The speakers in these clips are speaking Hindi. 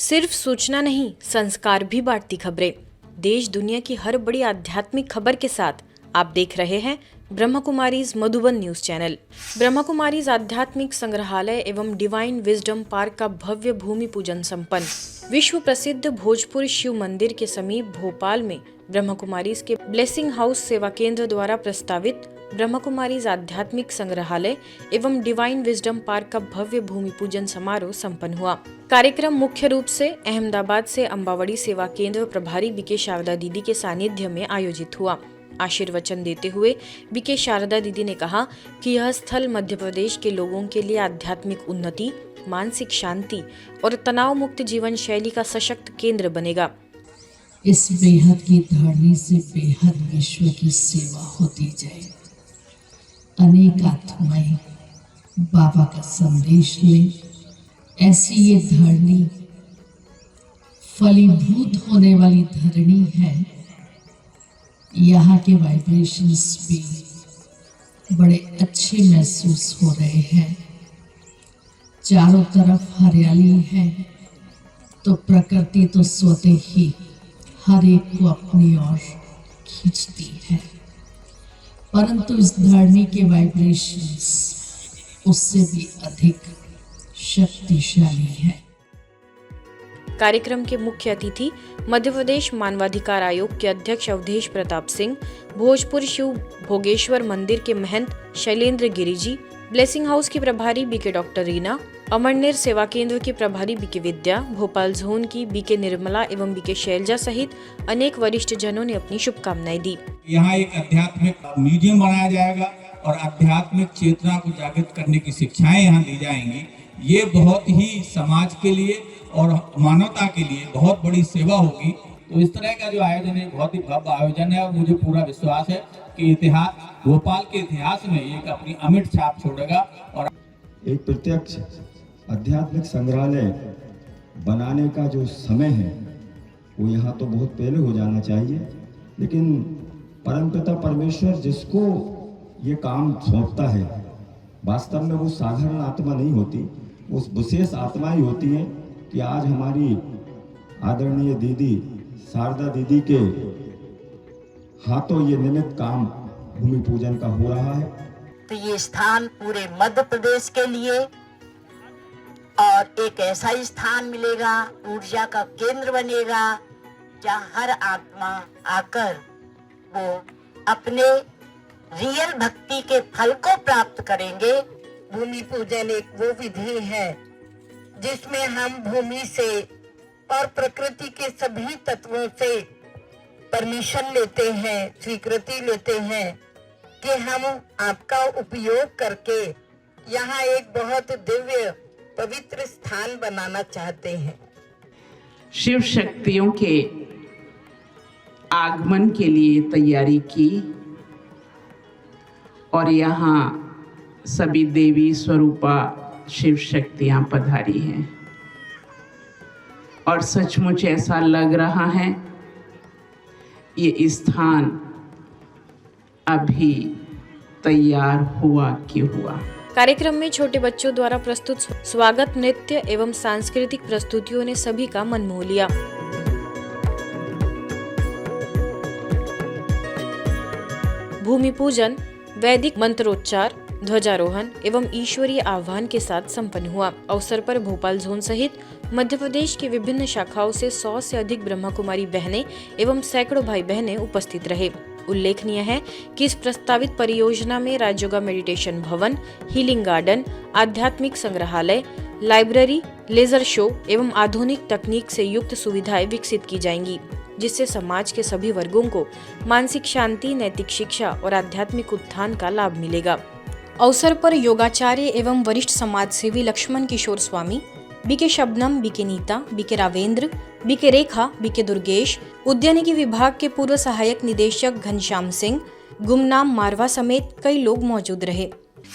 सिर्फ सूचना नहीं, संस्कार भी बांटती खबरें। देश दुनिया की हर बड़ी आध्यात्मिक खबर के साथ आप देख रहे हैं ब्रह्म कुमारीज मधुबन न्यूज चैनल। ब्रह्म कुमारीज आध्यात्मिक संग्रहालय एवं डिवाइन विजडम पार्क का भव्य भूमि पूजन संपन्न। विश्व प्रसिद्ध भोजपुर शिव मंदिर के समीप भोपाल में ब्रह्म कुमारीज के ब्लेसिंग हाउस सेवा केंद्र द्वारा प्रस्तावित ब्रह्म कुमारीज आध्यात्मिक संग्रहालय एवं डिवाइन विजडम पार्क का भव्य भूमि पूजन समारोह संपन्न हुआ। कार्यक्रम मुख्य रूप से अहमदाबाद से अम्बावड़ी सेवा केंद्र प्रभारी बीके शारदा दीदी के सानिध्य में आयोजित हुआ। आशीर्वचन देते हुए बीके शारदा दीदी ने कहा कि यह स्थल मध्य प्रदेश के लोगों के लिए आध्यात्मिक उन्नति, मानसिक शांति और तनाव मुक्त जीवन शैली का सशक्त केंद्र बनेगा। इस बेहद की धरनी से बेहद विश्व की सेवा होती जाए। अनेक आत्माएं बाबा का संदेश ले। ऐसी ये धरनी फलीभूत होने वाली धरनी है। यहाँ के वाइब्रेशंस भी बड़े अच्छे महसूस हो रहे हैं। चारों तरफ हरियाली है तो प्रकृति तो स्वतः ही हर एक को अपनी ओर खींचती है, परंतु इस धरनी के वाइब्रेशंस उससे भी अधिक शक्तिशाली है। कार्यक्रम के मुख्य अतिथि मध्य प्रदेश मानवाधिकार आयोग के अध्यक्ष अवधेश प्रताप सिंह, भोजपुर शिव भोगेश्वर मंदिर के महंत शैलेंद्र गिरी जी, ब्लेसिंग हाउस की प्रभारी बीके डॉक्टर रीना, अमरनेर सेवा केंद्र की प्रभारी बीके विद्या, भोपाल जोन की बीके निर्मला एवं बीके शैलजा सहित अनेक वरिष्ठ जनों ने अपनी शुभकामनाएं दी। यहाँ एक आध्यात्मिक म्यूजियम बनाया जाएगा और आध्यात्मिक चेतना को जागृत करने की शिक्षाएं यहाँ दी जाएंगी। ये बहुत ही समाज के लिए और मानवता के लिए बहुत बड़ी सेवा होगी। तो इस तरह का जो आयोजन है बहुत ही भव्य आयोजन है और मुझे पूरा विश्वास है कि इतिहास, भोपाल के इतिहास में एक अपनी अमिट छाप छोड़ेगा। और एक प्रत्यक्ष आध्यात्मिक संग्रहालय बनाने का जो समय है वो यहाँ तो बहुत पहले हो जाना चाहिए, लेकिन परमपिता परमेश्वर जिसको ये काम सौंपता है वास्तव में वो साधारण आत्मा नहीं होती, उस विशेष आत्मा ही होती है कि आज हमारी आदरणीय दीदी शारदा दीदी के हाथों ये निमित्त काम भूमि पूजन का हो रहा है। तो ये स्थान पूरे मध्य प्रदेश के लिए और एक ऐसा ही स्थान मिलेगा, ऊर्जा का केंद्र बनेगा, जहाँ हर आत्मा आकर वो अपने रियल भक्ति के फल को प्राप्त करेंगे। भूमि पूजन एक वो विधि है जिसमें हम भूमि से और प्रकृति के सभी तत्वों से परमिशन लेते हैं, स्वीकृति लेते हैं कि हम आपका उपयोग करके यहाँ एक बहुत दिव्य पवित्र स्थान बनाना चाहते हैं। शिव शक्तियों के आगमन के लिए तैयारी की और यहाँ सभी देवी स्वरूपा शिव शक्तियां पधारी हैं और सचमुच ऐसा लग रहा है ये स्थान अभी तैयार हुआ कि हुआ। कार्यक्रम में छोटे बच्चों द्वारा प्रस्तुत स्वागत नृत्य एवं सांस्कृतिक प्रस्तुतियों ने सभी का मन मोह लिया। भूमि पूजन वैदिक मंत्रोच्चार, ध्वजारोहण एवं ईश्वरीय आह्वान के साथ संपन्न हुआ। अवसर पर भोपाल जोन सहित मध्य प्रदेश की विभिन्न शाखाओं से 100 से अधिक ब्रह्म कुमारी बहनें एवं सैकड़ों भाई बहनें उपस्थित रहे। उल्लेखनीय है कि इस प्रस्तावित परियोजना में राजयोगा मेडिटेशन भवन, हीलिंग गार्डन, आध्यात्मिक संग्रहालय, लाइब्रेरी, लेजर शो एवं आधुनिक तकनीक से युक्त सुविधाएं विकसित की जाएंगी, जिससे समाज के सभी वर्गों को मानसिक शांति, नैतिक शिक्षा और आध्यात्मिक उत्थान का लाभ मिलेगा। अवसर पर योगाचार्य एवं वरिष्ठ समाजसेवी Lakshman Kishore Swami, BK Shabnam, BK Neeta, BK Ravendra, BK Rekha, BK Durgesh, उद्यानिकी विभाग के पूर्व सहायक निदेशक घनश्याम सिंह, गुमनाम मारवा समेत कई लोग मौजूद रहे।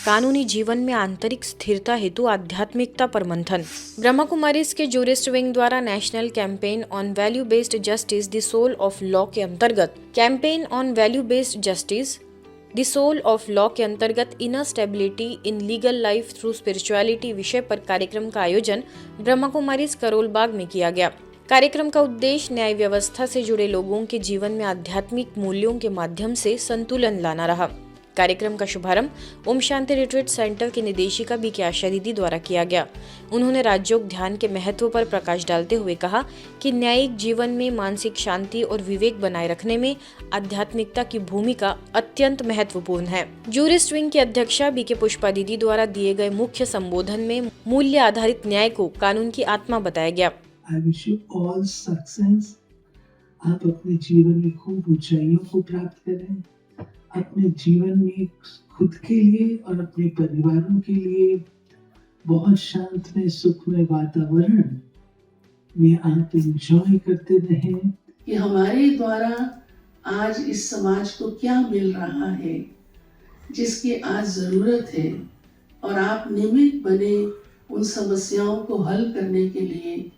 कानूनी जीवन में आंतरिक स्थिरता हेतु आध्यात्मिकता पर मंथन। ब्रह्म कुमारीज के जूरिस्ट विंग द्वारा national campaign on value based justice the soul of law के अंतर्गत campaign on value based justice the soul of law के अंतर्गत inner stability in legal life through spirituality विषय पर कार्यक्रम का आयोजन ब्रह्मा कुमारीज करोल बाग में किया गया। कार्यक्रम का उद्देश्य न्याय व्यवस्था से जुड़े लोगों के जीवन में आध्यात्मिक मूल्यों के माध्यम से संतुलन लाना रहा। कार्यक्रम का शुभारंभ ओम शांति रिट्रीट सेंटर की निदेशिका बी के आशा दीदी द्वारा किया गया। उन्होंने राजयोग ध्यान के महत्व पर प्रकाश डालते हुए कहा कि न्यायिक जीवन में मानसिक शांति और विवेक बनाए रखने में आध्यात्मिकता की भूमिका अत्यंत महत्वपूर्ण है। जूरिस्ट विंग की अध्यक्षा बी के पुष्पा दीदी द्वारा दिए गए मुख्य संबोधन में मूल्य आधारित न्याय को कानून की आत्मा बताया गया। I wish you all success। आप अपने जीवन में खूब ऊंचाइयों को प्राप्त करें, अपने जीवन में खुद के लिए और अपने परिवारों के लिए बहुत शांतमय सुखमय वातावरण में आप एंजॉय करते रहें। कि हमारे द्वारा आज इस समाज को क्या मिल रहा है जिसकी आज ज़रूरत है, और आप निमित्त बने उन समस्याओं को हल करने के लिए।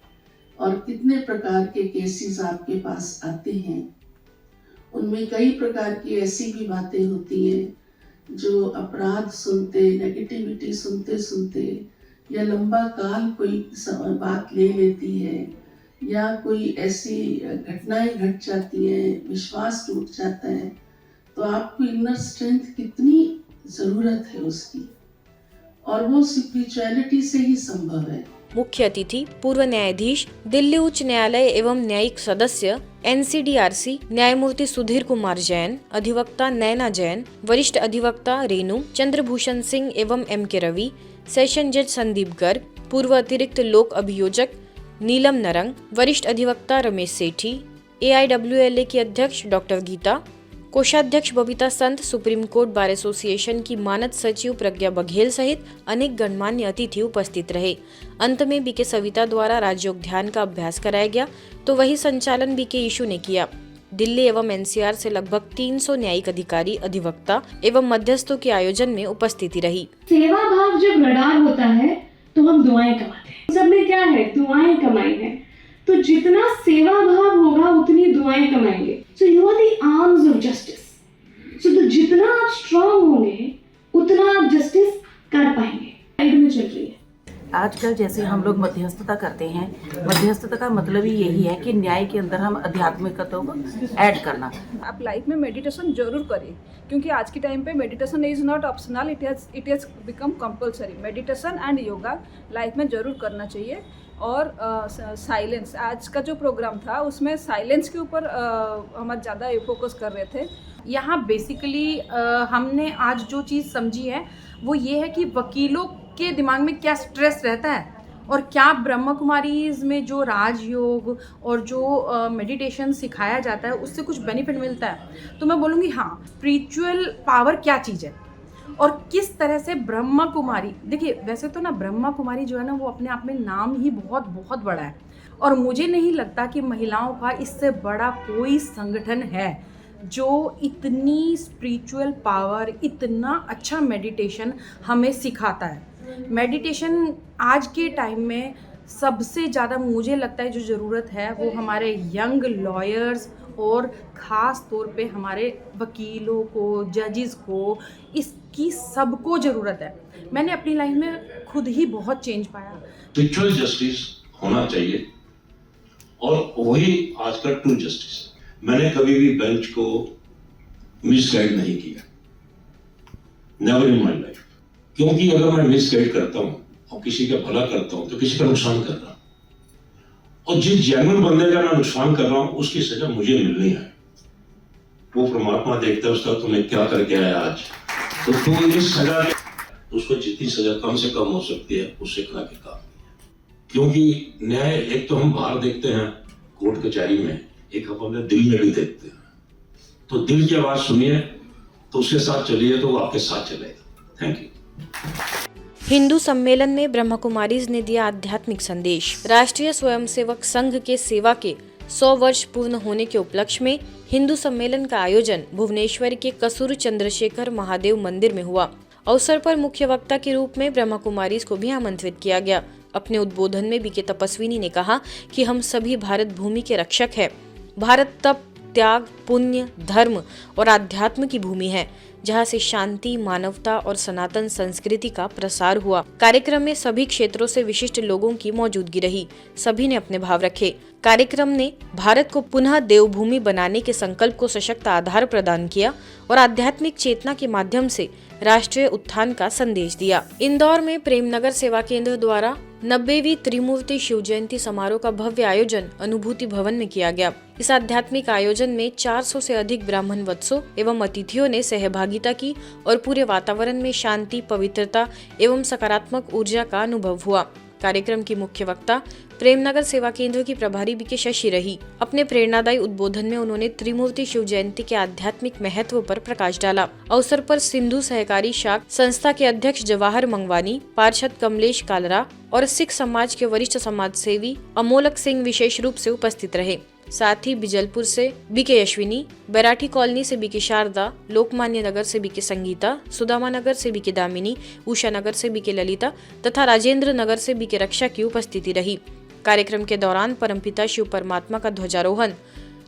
और कितने प्रकार के केसेस आपके पास आते हैं, उनमें कई प्रकार की ऐसी भी बातें होती हैं जो अपराध सुनते, नेगेटिविटी सुनते सुनते या लंबा काल कोई बात ले लेती है या कोई ऐसी घटनाएं घट जाती हैं, विश्वास टूट जाता है, तो आपको इनर स्ट्रेंथ कितनी ज़रूरत है उसकी, और वो स्पिरिचुअलिटी से ही संभव है। मुख्य अतिथि पूर्व न्यायाधीश दिल्ली उच्च न्यायालय एवं न्यायिक सदस्य NCDRC न्यायमूर्ति सुधीर कुमार जैन, अधिवक्ता नैना जैन, वरिष्ठ अधिवक्ता रेणु चंद्रभूषण सिंह एवं MK रवि, सेशन जज संदीप गर्ग, पूर्व अतिरिक्त लोक अभियोजक नीलम नरंग, वरिष्ठ अधिवक्ता रमेश सेठी, AIWLA की अध्यक्ष डॉक्टर गीता, कोषाध्यक्ष बबीता संत, सुप्रीम कोर्ट बार एसोसिएशन की मानद सचिव प्रज्ञा बघेल सहित अनेक गणमान्य अतिथि उपस्थित रहे। अंत में BK सविता द्वारा राजयोग ध्यान का अभ्यास कराया गया, तो वही संचालन BK ईशु ने किया। दिल्ली एवं NCR से लगभग 300 न्यायिक अधिकारी, अधिवक्ता एवं मध्यस्थों के आयोजन में उपस्थिति रही। सेवा भाव जब रडार होता है तो हम दुआएं कमाते हैं। सब में क्या है, दुआएं कमाई है, तो जितना सेवा भाव होगा उतनी दुआएं कमाएंगे। So you are the arms of justice. So तो जितना आप स्ट्रांग होंगे उतना आप जस्टिस कर पाएंगे। साइड में चल रही है आजकल जैसे हम लोग मध्यस्थता करते हैं, मध्यस्थता का मतलब ही यही है कि न्याय के अंदर हम आध्यात्मिकता को ऐड करना। आप लाइफ में मेडिटेशन जरूर करें, क्योंकि आज के टाइम पे meditation is not optional, it has become compulsory. Meditation and yoga life में जरूर करना चाहिए। और साइलेंस, आज का जो प्रोग्राम था उसमें साइलेंस के ऊपर हम ज़्यादा फोकस कर रहे थे। यहाँ बेसिकली हमने आज जो चीज़ समझी है वो ये है कि वकीलों के दिमाग में क्या स्ट्रेस रहता है और क्या ब्रह्मा कुमारीज में जो राजयोग और जो मेडिटेशन सिखाया जाता है उससे कुछ बेनिफिट मिलता है। तो मैं बोलूँगी हाँ, स्पिरिचुअल पावर क्या चीज़ है और किस तरह से ब्रह्मा कुमारी, देखिए वैसे तो ना ब्रह्मा कुमारी जो है ना वो अपने आप में नाम ही बहुत बहुत बड़ा है, और मुझे नहीं लगता कि महिलाओं का इससे बड़ा कोई संगठन है जो इतनी स्पिरिचुअल पावर, इतना अच्छा मेडिटेशन हमें सिखाता है। मेडिटेशन आज के टाइम में सबसे ज़्यादा मुझे लगता है जो ज़रूरत है वो हमारे यंग लॉयर्स और ख़ास तौर पे हमारे वकीलों को, जजेस को, इसकी सबको ज़रूरत है। मैंने अपनी लाइफ में खुद ही बहुत चेंज पाया। स्पिरिचुअल जस्टिस होना चाहिए और वही आज का ट्रू जस्टिस। मैंने कभी भी बेंच को मिसगाइड नहीं किया, नेवर इन माय लाइफ, क्योंकि अगर मैं मिसगाइड करता हूँ और किसी का भला करता हूँ तो किसी का नुकसान कर रहा हूँ, और जिस जेन्युइन बंदे का मैं नुकसान कर रहा हूँ उसकी सजा मुझे मिलनी है। वो परमात्मा देखता है उसका तूने क्या करके आया आज, तो तू इस सजा, उसको जितनी सजा कम से कम हो सकती है उससे करा के काम, क्योंकि न्याय एक तो हम बाहर देखते हैं कोर्ट कचहरी में, एक हम अपने दिल में भी देखते हैं। तो दिल की आवाज सुनिए तो उसके साथ चलिए तो वो आपके साथ चलेगा। Thank you. हिंदू सम्मेलन में ब्रह्मा कुमारीज ने दिया आध्यात्मिक संदेश। राष्ट्रीय स्वयंसेवक संघ के सेवा के 100 वर्ष पूर्ण होने के उपलक्ष्य में हिंदू सम्मेलन का आयोजन भुवनेश्वर के कसुर चंद्रशेखर महादेव मंदिर में हुआ। अवसर पर मुख्य वक्ता के रूप में ब्रह्मा कुमारीज को भी आमंत्रित किया गया। अपने उद्बोधन में BK तपस्विनी ने कहा कि हम सभी भारत भूमि के रक्षक हैं। भारत तब त्याग, पुण्य, धर्म और आध्यात्म की भूमि है, जहां से शांति, मानवता और सनातन संस्कृति का प्रसार हुआ। कार्यक्रम में सभी क्षेत्रों से विशिष्ट लोगों की मौजूदगी रही। सभी ने अपने भाव रखे। कार्यक्रम ने भारत को पुनः देवभूमि बनाने के संकल्प को सशक्त आधार प्रदान किया और आध्यात्मिक चेतना के माध्यम से राष्ट्रीय उत्थान का संदेश दिया। इंदौर में प्रेमनगर सेवा केंद्र द्वारा 90वीं त्रिमूर्ति शिव जयंती समारोह का भव्य आयोजन अनुभूति भवन में किया गया। इस आध्यात्मिक आयोजन में 400 से अधिक ब्राह्मण वत्सों एवं अतिथियों ने सहभागिता की और पूरे वातावरण में शांति, पवित्रता एवं सकारात्मक ऊर्जा का अनुभव हुआ। कार्यक्रम की मुख्य वक्ता प्रेमनगर सेवा केंद्र की प्रभारी बीके शशि रही। अपने प्रेरणादायी उद्बोधन में उन्होंने त्रिमूर्ति शिव जयंती के आध्यात्मिक महत्व पर प्रकाश डाला। अवसर पर सिंधु सहकारी शाख संस्था के अध्यक्ष जवाहर मंगवानी, पार्षद कमलेश कालरा और सिख समाज के वरिष्ठ समाज सेवी अमोलक सिंह विशेष रूप से उपस्थित रहे। साथ ही बिजलपुर से बीके अश्विनी, बैराठी कॉलोनी से बीके शारदा, लोकमान्य नगर से बीके संगीता, सुदामा नगर से बीके दामिनी, उषा नगर से बीके ललिता तथा राजेंद्र नगर से बीके रक्षा की उपस्थिति रही। कार्यक्रम के दौरान परमपिता शिव परमात्मा का ध्वजारोहण,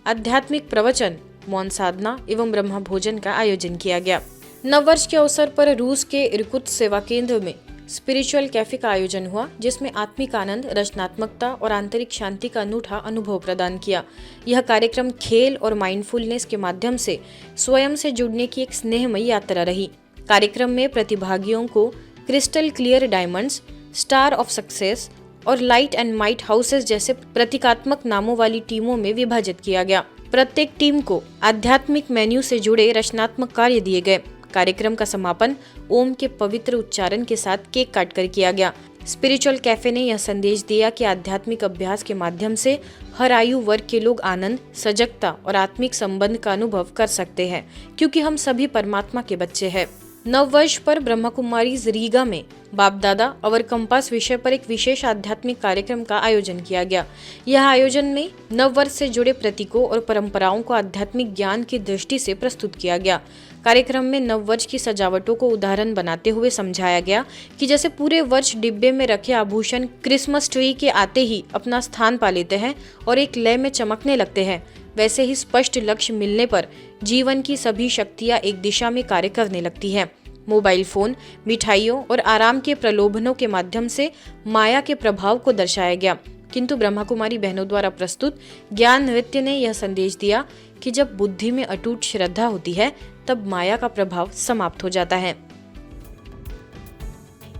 आध्यात्मिक प्रवचन, मौन साधना एवं ब्रह्म भोजन का आयोजन किया गया। नववर्ष के अवसर पर रूस के इरकुत्स्क सेवा केंद्र में स्पिरिचुअल कैफे का आयोजन हुआ, जिसमें आत्मिक आनंद, रचनात्मकता और आंतरिक शांति का अनूठा अनुभव प्रदान किया। यह कार्यक्रम खेल और माइंडफुलनेस के माध्यम से स्वयं से जुड़ने की एक स्नेहमयी यात्रा रही। कार्यक्रम में प्रतिभागियों को crystal clear diamonds, star of success और लाइट एंड माइट हाउसेस जैसे प्रतीकात्मक नामों वाली टीमों में विभाजित किया गया। प्रत्येक टीम को आध्यात्मिक मेन्यू से जुड़े रचनात्मक कार्य दिए गए। कार्यक्रम का समापन ओम के पवित्र उच्चारण के साथ केक काटकर किया गया। स्पिरिचुअल कैफे ने यह संदेश दिया कि आध्यात्मिक अभ्यास के माध्यम से हर आयु वर्ग के लोग आनंद, सजगता और आत्मिक संबंध का अनुभव कर सकते हैं, क्योंकि हम सभी परमात्मा के बच्चे हैं। नववर्ष पर ब्रह्मा कुमारीज रीगा में बाप दादा और कंपास विषय पर एक विशेष आध्यात्मिक कार्यक्रम का आयोजन किया गया। यह आयोजन में नववर्ष से जुड़े प्रतीकों और परंपराओं को आध्यात्मिक ज्ञान की दृष्टि से प्रस्तुत किया गया। कार्यक्रम में नववर्ष की सजावटों को उदाहरण बनाते हुए समझाया गया कि जैसे पूरे वर्ष डिब्बे में रखे आभूषण क्रिसमस ट्री के आते ही अपना स्थान पा लेते हैं और एक लय में चमकने लगते हैं, वैसे ही स्पष्ट लक्ष्य मिलने पर जीवन की सभी शक्तियां एक दिशा में कार्य करने लगती हैं। मोबाइल फोन, मिठाइयों और आराम के प्रलोभनों के माध्यम से माया के प्रभाव को दर्शाया गया, किंतु ब्रह्मा कुमारी बहनों द्वारा प्रस्तुत ज्ञान नृत्य ने यह संदेश दिया कि जब बुद्धि में अटूट श्रद्धा होती है तब माया का प्रभाव समाप्त हो जाता है।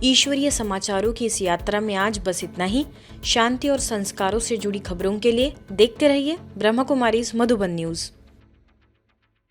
ईश्वरीय समाचारों की इस यात्रा में आज बस इतना ही। शांति और संस्कारों से जुड़ी खबरों के लिए देखते रहिए ब्रह्मा कुमारीज मधुबन न्यूज।